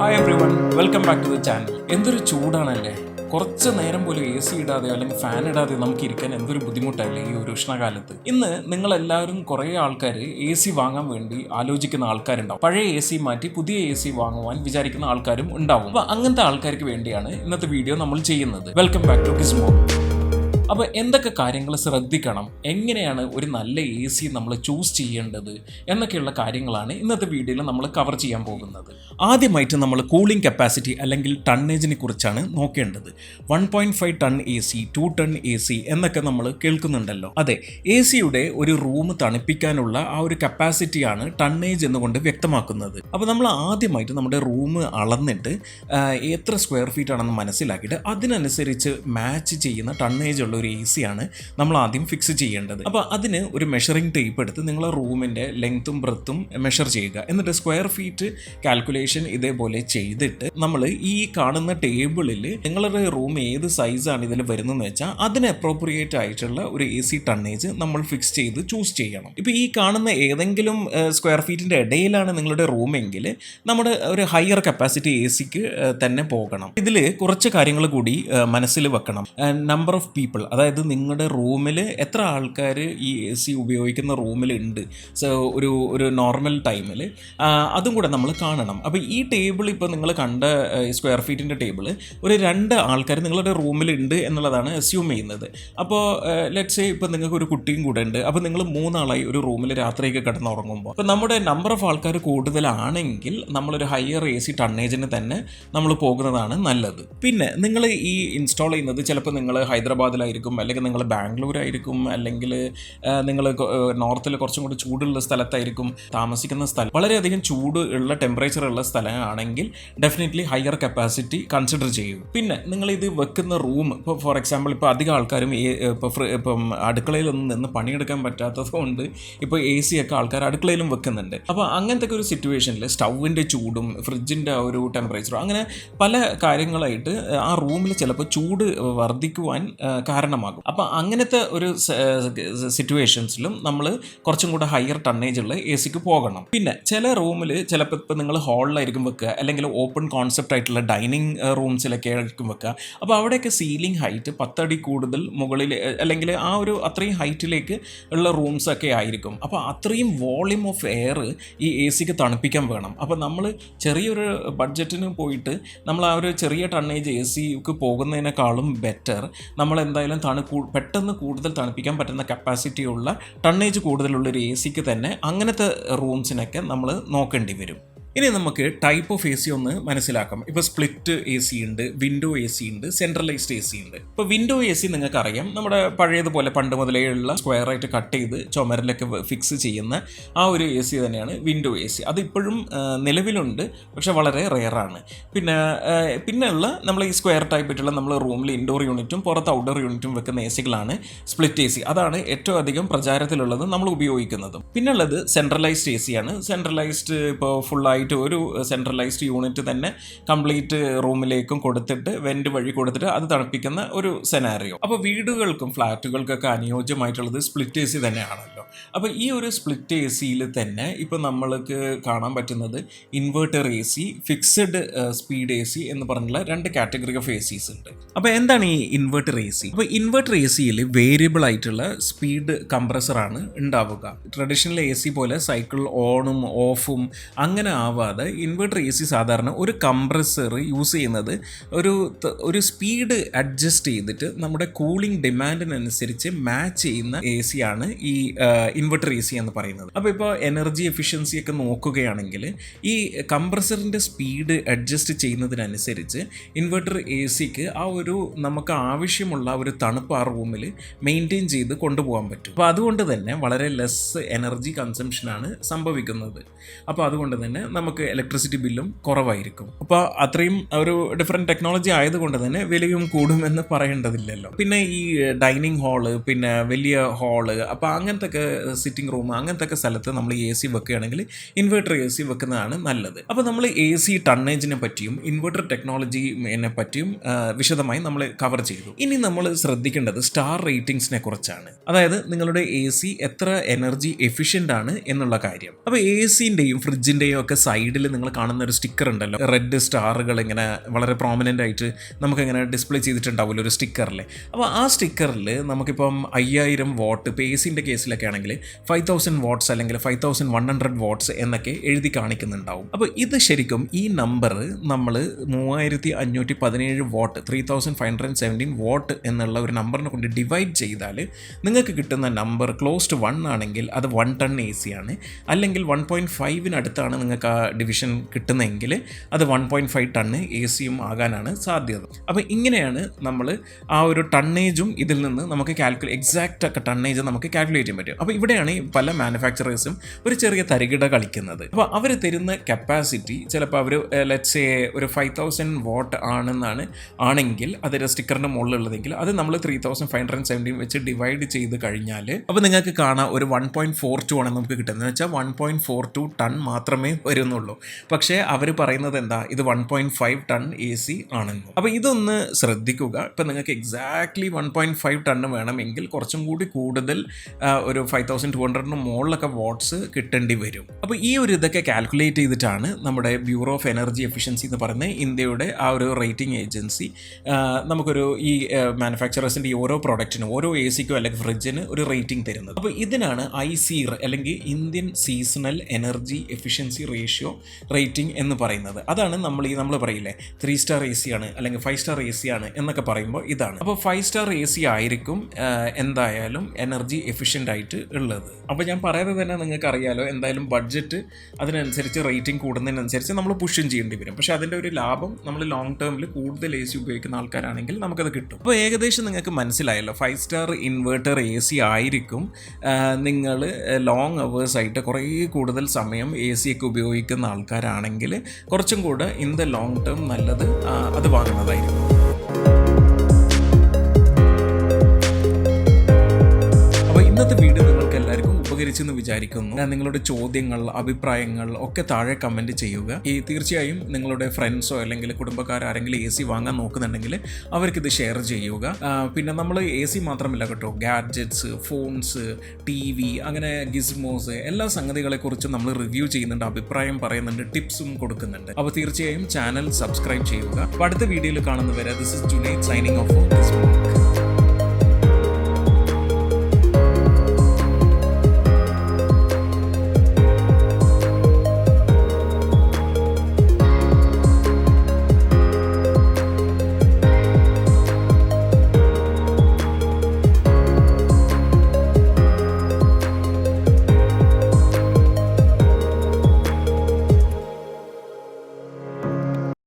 Hi everyone, welcome back to the channel. എന്തൊരു ചൂടാണല്ലേ! കുറച്ച് നേരം പോലും എ സി ഇടാതെ അല്ലെങ്കിൽ ഫാൻ ഇടാതെ നമുക്ക് ഇരിക്കാൻ എന്തൊരു ബുദ്ധിമുട്ടല്ലേ ഈ ഒരു ഉഷ്ണകാലത്ത്. ഇന്ന് നിങ്ങളെല്ലാവരും കുറേ ആൾക്കാർ എ സി വാങ്ങാൻ വേണ്ടി ആലോചിക്കുന്ന ആൾക്കാരുണ്ടാവും. പഴയ എ സി മാറ്റി പുതിയ എ സി വാങ്ങുവാൻ വിചാരിക്കുന്ന ആൾക്കാരും ഉണ്ടാവും. അപ്പോൾ അങ്ങനത്തെ ആൾക്കാർക്ക് വേണ്ടിയാണ് ഇന്നത്തെ വീഡിയോ നമ്മൾ ചെയ്യുന്നത്. Welcome back to Gizmo. അപ്പോൾ എന്തൊക്കെ കാര്യങ്ങൾ ശ്രദ്ധിക്കണം, എങ്ങനെയാണ് ഒരു നല്ല എ സി നമ്മൾ ചൂസ് ചെയ്യേണ്ടത് എന്നൊക്കെയുള്ള കാര്യങ്ങളാണ് ഇന്നത്തെ വീഡിയോയിൽ നമ്മൾ കവർ ചെയ്യാൻ പോകുന്നത്. ആദ്യമായിട്ട് നമ്മൾ കൂളിംഗ് കപ്പാസിറ്റി അല്ലെങ്കിൽ ടണ്ണേജിനെ കുറിച്ചാണ് നോക്കേണ്ടത്. 1.5 ton A C, 2 ton A C എന്നൊക്കെ നമ്മൾ കേൾക്കുന്നുണ്ടല്ലോ. അതെ, എ സിയുടെ ഒരു റൂം തണുപ്പിക്കാനുള്ള ആ ഒരു കപ്പാസിറ്റിയാണ് ടണ്ണേജ് എന്നുകൊണ്ട് വ്യക്തമാക്കുന്നത്. അപ്പോൾ നമ്മൾ ആദ്യമായിട്ട് നമ്മുടെ റൂം അളന്നിട്ട് എത്ര സ്ക്വയർ ഫീറ്റ് ആണെന്ന് മനസ്സിലാക്കിയിട്ട് അതിനനുസരിച്ച് മാച്ച് ചെയ്യുന്ന ടണ്ണേജ് ഉള്ള ഒരു എ സി ആണ് നമ്മൾ ആദ്യം ഫിക്സ് ചെയ്യേണ്ടത്. അപ്പോൾ അതിന് ഒരു മെഷറിംഗ് ടേപ്പ് എടുത്ത് നിങ്ങളെ റൂമിൻ്റെ ലെങ്ത്തും ബ്രെത്തും മെഷർ ചെയ്യുക. എന്നിട്ട് സ്ക്വയർ ഫീറ്റ് കാൽക്കുലേഷൻ ഇതേപോലെ ചെയ്തിട്ട് നമ്മൾ ഈ കാണുന്ന ടേബിളിൽ നിങ്ങളുടെ റൂം ഏത് സൈസാണ് ഇതിൽ വരുന്നതെന്ന് വെച്ചാൽ അതിന് അപ്രോപ്രിയേറ്റ് ആയിട്ടുള്ള ഒരു എ സി ടണ്ണേജ് നമ്മൾ ഫിക്സ് ചെയ്ത് ചൂസ് ചെയ്യണം. ഇപ്പോൾ ഈ കാണുന്ന ഏതെങ്കിലും സ്ക്വയർ ഫീറ്റിൻ്റെ ഇടയിലാണ് നിങ്ങളുടെ റൂമെങ്കിൽ നമ്മുടെ ഒരു ഹയർ കപ്പാസിറ്റി എ സിക്ക് തന്നെ പോകണം. ഇതിൽ കുറച്ച് കാര്യങ്ങൾ കൂടി മനസ്സിൽ വെക്കണം. നമ്പർ ഓഫ് പീപ്പിൾ, അതായത് നിങ്ങളുടെ റൂമിൽ എത്ര ആൾക്കാർ ഈ എ സി ഉപയോഗിക്കുന്ന റൂമിലുണ്ട് ഒരു നോർമൽ ടൈമിൽ, അതും കൂടെ നമ്മൾ കാണണം. അപ്പോൾ ഈ ടേബിൾ ഇപ്പോൾ നിങ്ങൾ കണ്ട സ്ക്വയർ ഫീറ്റിൻ്റെ ടേബിൾ ഒരു 2 ആൾക്കാർ നിങ്ങളുടെ റൂമിലുണ്ട് എന്നുള്ളതാണ് അസ്യൂം ചെയ്യുന്നത്. അപ്പോൾ ലെറ്റ്സ് സേ ഇപ്പോൾ നിങ്ങൾക്ക് ഒരു കുട്ടിയും കൂടെ ഉണ്ട്. അപ്പോൾ നിങ്ങൾ 3 ആളായി ഒരു റൂമിൽ രാത്രിയൊക്കെ കിടന്നുറങ്ങുമ്പോൾ അപ്പോൾ നമ്മുടെ നമ്പർ ഓഫ് ആൾക്കാർ കൂടുതലാണെങ്കിൽ നമ്മളൊരു ഹയർ എ സി ടണ്ണേജിന് തന്നെ നമ്മൾ പോകുന്നതാണ് നല്ലത്. പിന്നെ നിങ്ങൾ ഈ ഇൻസ്റ്റാൾ ചെയ്യുന്നത് ചിലപ്പോൾ നിങ്ങൾ ഹൈദരാബാദിലായിരിക്കും, അല്ലെങ്കിൽ നിങ്ങൾ ബാംഗ്ലൂരായിരിക്കും, അല്ലെങ്കിൽ നിങ്ങൾ നോർത്തിൽ കുറച്ചും കൂടി ചൂടുള്ള സ്ഥലത്തായിരിക്കും താമസിക്കുന്ന സ്ഥലം. വളരെയധികം ചൂട് ഉള്ള ടെമ്പറേച്ചർ ഉള്ള സ്ഥലമാണെങ്കിൽ ഡെഫിനറ്റ്ലി ഹയർ കപ്പാസിറ്റി കൺസിഡർ ചെയ്യും. പിന്നെ നിങ്ങൾ ഇത് വെക്കുന്ന റൂം, ഇപ്പോൾ ഫോർ എക്സാമ്പിൾ ഇപ്പോൾ അധികം ആൾക്കാരും ഇപ്പം അടുക്കളയിലൊന്നും നിന്ന് പണിയെടുക്കാൻ പറ്റാത്തത് കൊണ്ട് ഇപ്പോൾ എ സി ഒക്കെ ആൾക്കാർ അടുക്കളയിലും വെക്കുന്നുണ്ട്. അപ്പോൾ അങ്ങനത്തെ ഒരു സിറ്റുവേഷനിൽ സ്റ്റൗവിൻ്റെ ചൂടും ഫ്രിഡ്ജിൻ്റെ ആ ഒരു ടെമ്പറേച്ചറും അങ്ങനെ പല കാര്യങ്ങളായിട്ട് ആ റൂമിൽ ചിലപ്പോൾ ചൂട് വർദ്ധിക്കുവാൻ കാരണമാകും. അപ്പോൾ അങ്ങനത്തെ ഒരു സിറ്റുവേഷൻസിലും നമ്മൾ കുറച്ചും കൂടെ ഹയർ ടണ്ണേജ് ഉള്ള എ സിക്ക് പോകണം. പിന്നെ ചില റൂമിൽ ചിലപ്പോൾ ഇപ്പോൾ നിങ്ങൾ ഹാളിലായിരിക്കും വെക്കുക, അല്ലെങ്കിൽ ഓപ്പൺ കോൺസെപ്റ്റ് ആയിട്ടുള്ള ഡൈനിങ് റൂംസിലൊക്കെ ആയിരിക്കും വെക്കുക. അപ്പോൾ അവിടെയൊക്കെ സീലിംഗ് ഹൈറ്റ് 10 അടി കൂടുതൽ മുകളിൽ, അല്ലെങ്കിൽ ആ ഒരു അത്രയും ഹൈറ്റിലേക്ക് ഉള്ള റൂംസൊക്കെ ആയിരിക്കും. അപ്പോൾ അത്രയും വോളിയം ഓഫ് എയർ ഈ എ സിക്ക് തണുപ്പിക്കാൻ വേണം. അപ്പോൾ നമ്മൾ ചെറിയൊരു ബഡ്ജറ്റിന് പോയിട്ട് നമ്മൾ ആ ഒരു ചെറിയ ടണ്ണേജ് എ സിക്ക് പോകുന്നതിനേക്കാളും ബെറ്റർ നമ്മൾ എന്തായാലും പെട്ടെന്ന് കൂടുതൽ തണുപ്പിക്കാൻ പറ്റുന്ന കപ്പാസിറ്റിയുള്ള ടണ്ണേജ് കൂടുതലുള്ളൊരു എ സിക്ക് തന്നെ അങ്ങനത്തെ റൂംസിനൊക്കെ നമ്മൾ നോക്കേണ്ടി വരും. ഇനി നമുക്ക് ടൈപ്പ് ഓഫ് എ സി ഒന്ന് മനസ്സിലാക്കാം. ഇപ്പോൾ സ്പ്ലിറ്റ് എ സി ഉണ്ട്, വിൻഡോ എ സി ഉണ്ട്, സെൻട്രലൈസ്ഡ് എ സി ഉണ്ട്. ഇപ്പോൾ വിൻഡോ എ സി നിങ്ങൾക്കറിയാം, നമ്മുടെ പഴയതുപോലെ പണ്ട് മുതലേ ഉള്ള സ്ക്വയറായിട്ട് കട്ട് ചെയ്ത് ചുമരിലൊക്കെ ഫിക്സ് ചെയ്യുന്ന ആ ഒരു എ സി തന്നെയാണ് വിൻഡോ എ സി. അതിപ്പോഴും നിലവിലുണ്ട്, പക്ഷെ വളരെ റെയറാണ്. പിന്നെയുള്ള നമ്മൾ ഈ സ്ക്വയർ ടൈപ്പായിട്ടുള്ള നമ്മൾ റൂമിൽ ഇൻഡോർ യൂണിറ്റും പുറത്ത് ഔട്ട്ഡോർ യൂണിറ്റും വെക്കുന്ന എ സികളാണ് സ്പ്ലിറ്റ് എ സി. അതാണ് ഏറ്റവും അധികം പ്രചാരത്തിലുള്ളത്, നമ്മൾ ഉപയോഗിക്കുന്നതും. പിന്നുള്ളത് സെൻട്രലൈസ്ഡ് എ സി ആണ്. സെൻട്രലൈസ്ഡ് ഇപ്പോൾ ഫുള്ളായി ഒരു സെൻട്രലൈസ്ഡ് യൂണിറ്റ് തന്നെ കംപ്ലീറ്റ് റൂമിലേക്കും കൊടുത്തിട്ട് വെന്റ് വഴി കൊടുത്തിട്ട് അത് തണുപ്പിക്കുന്ന ഒരു സെനാരിയോ. അപ്പോൾ വീടുകൾക്കും ഫ്ലാറ്റുകൾക്കൊക്കെ അനുയോജ്യമായിട്ടുള്ളത് സ്പ്ലിറ്റ് എ സി തന്നെയാണല്ലോ. അപ്പോൾ ഈ ഒരു സ്പ്ലിറ്റ് എ സിയിൽ തന്നെ ഇപ്പോൾ നമ്മൾക്ക് കാണാൻ പറ്റുന്നത് inverter A C, fixed speed A C എന്ന് പറഞ്ഞുള്ള 2 കാറ്റഗറി ഓഫ് എ സീസ് ഉണ്ട്. അപ്പോൾ എന്താണ് ഈ ഇൻവേർട്ടർ എ സി? അപ്പോൾ ഇൻവേർട്ടർ എ സിയിൽ വേരിയബിൾ ആയിട്ടുള്ള സ്പീഡ് കംപ്രസറാണ് ഉണ്ടാവുക. ട്രഡീഷണൽ എ സി പോലെ സൈക്കിൾ ഓണും ഓഫും അങ്ങനെ ആവാതെ ഇൻവെർട്ടർ എ സി സാധാരണ ഒരു കംപ്രസർ യൂസ് ചെയ്യുന്നത് ഒരു സ്പീഡ് അഡ്ജസ്റ്റ് ചെയ്തിട്ട് നമ്മുടെ കൂളിംഗ് ഡിമാൻഡിനനുസരിച്ച് മാച്ച് ചെയ്യുന്ന എ സി ആണ് ഈ ഇൻവെർട്ടർ എ സി എന്ന് പറയുന്നത്. അപ്പോൾ ഇപ്പോൾ എനർജി എഫിഷ്യൻസി ഒക്കെ നോക്കുകയാണെങ്കിൽ ഈ കംപ്രസറിൻ്റെ സ്പീഡ് അഡ്ജസ്റ്റ് ചെയ്യുന്നതിനനുസരിച്ച് ഇൻവെർട്ടർ എ സിക്ക് ആ ഒരു നമുക്ക് ആവശ്യമുള്ള ഒരു തണുപ്പ് ആ റൂമിൽ മെയിൻറ്റെയിൻ ചെയ്ത് കൊണ്ടുപോകാൻ പറ്റും. അപ്പോൾ അതുകൊണ്ട് തന്നെ വളരെ ലെസ് എനർജി കൺസംഷനാണ് സംഭവിക്കുന്നത്. അപ്പോൾ അതുകൊണ്ട് തന്നെ നമുക്ക് ഇലക്ട്രിസിറ്റി ബില്ലും കുറവായിരിക്കും. അപ്പോൾ അത്രയും ഒരു ഡിഫറെൻറ്റ് ടെക്നോളജി ആയതുകൊണ്ട് തന്നെ വിലയും കൂടുമെന്ന് പറയേണ്ടതില്ലല്ലോ. പിന്നെ ഈ ഡൈനിങ് ഹാള്, പിന്നെ വലിയ ഹാള്, അപ്പോൾ അങ്ങനത്തെ ഒക്കെ സിറ്റിംഗ് റൂം, അങ്ങനത്തെ ഒക്കെ സ്ഥലത്ത് നമ്മൾ എ സി വെക്കുകയാണെങ്കിൽ ഇൻവെർട്ടർ എ സി വെക്കുന്നതാണ് നല്ലത്. അപ്പോൾ നമ്മൾ എ സി ടണ്ണേജിനെ പറ്റിയും ഇൻവെർട്ടർ ടെക്നോളജിനെ പറ്റിയും വിശദമായി നമ്മൾ കവർ ചെയ്തു. ഇനി നമ്മൾ ശ്രദ്ധിക്കേണ്ടത് സ്റ്റാർ റേറ്റിംഗ്സിനെ കുറിച്ചാണ്. അതായത് നിങ്ങളുടെ എ സി എത്ര എനർജി എഫിഷ്യൻ്റ് ആണ് എന്നുള്ള കാര്യം. അപ്പോൾ എ സിൻ്റെയും ഫ്രിഡ്ജിൻ്റെയും ഒക്കെ സൈഡിൽ നിങ്ങൾ കാണുന്ന ഒരു സ്റ്റിക്കർ ഉണ്ടല്ലോ, റെഡ് സ്റ്റാറുകൾ ഇങ്ങനെ വളരെ പ്രോമിനൻ്റ് ആയിട്ട് നമുക്കിങ്ങനെ ഡിസ്പ്ലേ ചെയ്തിട്ടുണ്ടാവില്ല ഒരു സ്റ്റിക്കറിൽ. അപ്പോൾ ആ സ്റ്റിക്കറിൽ നമുക്കിപ്പം 5000 വാട്ട്, ഇപ്പോൾ എ സിൻ്റെ കേസിലൊക്കെ ആണെങ്കിൽ 5000 വാട്ട്സ് അല്ലെങ്കിൽ 5100 വാട്ട്സ് എന്നൊക്കെ എഴുതി കാണിക്കുന്നുണ്ടാവും. അപ്പോൾ ഇത് ശരിക്കും ഈ നമ്പർ നമ്മൾ 3517 വാട്ട് 3517 വാട്ട് എന്നുള്ള ഒരു നമ്പറിനെ കൊണ്ട് ഡിവൈഡ് ചെയ്താൽ നിങ്ങൾക്ക് കിട്ടുന്ന നമ്പർ ക്ലോസ് ടു 1 ആണെങ്കിൽ അത് 1 ടൺ എ സി ആണ്. അല്ലെങ്കിൽ 1.5 നിങ്ങൾക്ക് ആ ഡിവിഷൻ കിട്ടുന്നതെങ്കിൽ അത് 1.5 ടണ്ണ് എ സിയും ആകാനാണ് സാധ്യത. അപ്പോൾ ഇങ്ങനെയാണ് നമ്മൾ ആ ഒരു ടണ്ണേജും ഇതിൽ നിന്ന് നമുക്ക് എക്സാക്റ്റ് ഒക്കെ ടണ്ണേജ് നമുക്ക് കാൽക്കുലേറ്റ് ചെയ്യാൻ പറ്റും. അപ്പോൾ ഇവിടെയാണ് പല മാനുഫാക്ചറേഴ്സും ഒരു ചെറിയ തരികിട കളിക്കുന്നത്. അപ്പോൾ അവർ തരുന്ന കപ്പാസിറ്റി ചിലപ്പോൾ അവർ ലെറ്റ്സ് സേ ഒരു 5000 വാട്ട് ആണെങ്കിൽ അതിൻ്റെ സ്റ്റിക്കറിൻ്റെ മുകളിലുള്ളതെങ്കിൽ അത് നമ്മൾ 3517 വെച്ച് ഡിവൈഡ് ചെയ്ത് കഴിഞ്ഞാൽ അപ്പോൾ നിങ്ങൾക്ക് കാണാം ഒരു 1.42 ആണ് നമുക്ക് കിട്ടുന്നത്. വെച്ചാൽ 1.42 ടൺ മാത്രമേ വരുന്നുള്ളൂ. പക്ഷേ അവർ പറയുന്നത് എന്താ, ഇത് 1.5 ടൺ എ സി ആണെന്ന്. അപ്പോൾ ഇതൊന്ന് ശ്രദ്ധിക്കുക. ഇപ്പം നിങ്ങൾക്ക് എക്സാക്ട്ലി 1.5 ടണ്ണ് വേണമെങ്കിൽ കുറച്ചും കൂടി കൂടുതൽ ഒരു 5200 മുകളിലൊക്കെ വാട്ട്സ് കിട്ടേണ്ടി വരും. അപ്പോൾ ഈ ഒരു ഇതൊക്കെ കാൽക്കുലേറ്റ് ചെയ്തിട്ടാണ് നമ്മുടെ ബ്യൂറോ ഓഫ് എനർജി എഫിഷ്യൻസി എന്ന് പറയുന്ന ഇന്ത്യയുടെ ആ ഒരു റേറ്റിംഗ് ഏജൻസി നമുക്കൊരു ഈ മാനുഫാക്ചറേഴ്സിൻ്റെ ഈ ഓരോ പ്രോഡക്റ്റിനും ഓരോ എ സിക്കോ അല്ലെങ്കിൽ ഫ്രിഡ്ജിന് ഒരു റേറ്റിംഗ് തരുന്നത്. അപ്പോൾ ഇതിനാണ് ISEER അല്ലെങ്കിൽ Indian seasonal energy efficiency ratio rating എന്ന് പറയുന്നത്. അതാണ് നമ്മൾ പറയില്ലേ 3 സ്റ്റാർ എ സി ആണ് അല്ലെങ്കിൽ 5 സ്റ്റാർ എ സി ആണ് എന്നൊക്കെ പറയുമ്പോൾ ഇതാണ്. അപ്പോൾ 5 സ്റ്റാർ എ സി ആയിരിക്കും എന്തായാലും എനർജി എഫിഷ്യൻ്റ് ആയിട്ട് ഉള്ളത്. അപ്പോൾ ഞാൻ പറയാതെ തന്നെ നിങ്ങൾക്ക് അറിയാലോ, എന്തായാലും ബഡ്ജറ്റ് അതിനനുസരിച്ച് റേറ്റിംഗ് കൂടുന്നതിനനുസരിച്ച് നമ്മൾ പുഷും ചെയ്യേണ്ടി വരും. പക്ഷേ അതിൻ്റെ ഒരു ലാഭം നമ്മൾ ലോങ് ടേമിൽ കൂടുതൽ എ സി ഉപയോഗിക്കുന്ന ആൾക്കാരാണെങ്കിൽ നമുക്കത് കിട്ടും. അപ്പോൾ ഏകദേശം നിങ്ങൾക്ക് മനസ്സിലായല്ലോ, 5 സ്റ്റാർ ഇൻവേർട്ടർ എ സി ആയിരിക്കും നിങ്ങൾ ലോങ് അവേഴ്സ് ആയിട്ട് കുറേ കൂടുതൽ സമയം എ സി ഒക്കെ ഉപയോഗിക്കുന്ന ആൾക്കാരാണെങ്കിൽ കുറച്ചും കൂടെ ഇൻ ദ ലോങ് ടേം നല്ലത് അത് വാങ്ങുന്നതായിരിക്കും. ഇന്നത്തെ വീഡിയോ നിങ്ങൾക്ക് എല്ലാവർക്കും ഉപകരിച്ചെന്ന് വിചാരിക്കുന്നു. നിങ്ങളുടെ ചോദ്യങ്ങൾ, അഭിപ്രായങ്ങൾ ഒക്കെ താഴെ കമൻറ്റ് ചെയ്യുക. തീർച്ചയായും നിങ്ങളുടെ ഫ്രണ്ട്സോ അല്ലെങ്കിൽ കുടുംബക്കാരെങ്കിലും എ സി വാങ്ങാൻ നോക്കുന്നുണ്ടെങ്കിൽ അവർക്കിത് ഷെയർ ചെയ്യുക. പിന്നെ നമ്മൾ എ സി മാത്രമല്ല കേട്ടോ, ഗാഡ്ജറ്റ്സ്, ഫോൺസ്, TV, അങ്ങനെ ഗിസ്മോസ് എല്ലാ സംഗതികളെക്കുറിച്ചും നമ്മൾ റിവ്യൂ ചെയ്യുന്നുണ്ട്, അഭിപ്രായം പറയുന്നുണ്ട്, ടിപ്സും കൊടുക്കുന്നുണ്ട്. അപ്പോൾ തീർച്ചയായും ചാനൽ സബ്സ്ക്രൈബ് ചെയ്യുക. അപ്പോൾ അടുത്ത വീഡിയോയിൽ കാണുന്നവരെ this is Junaid signing off.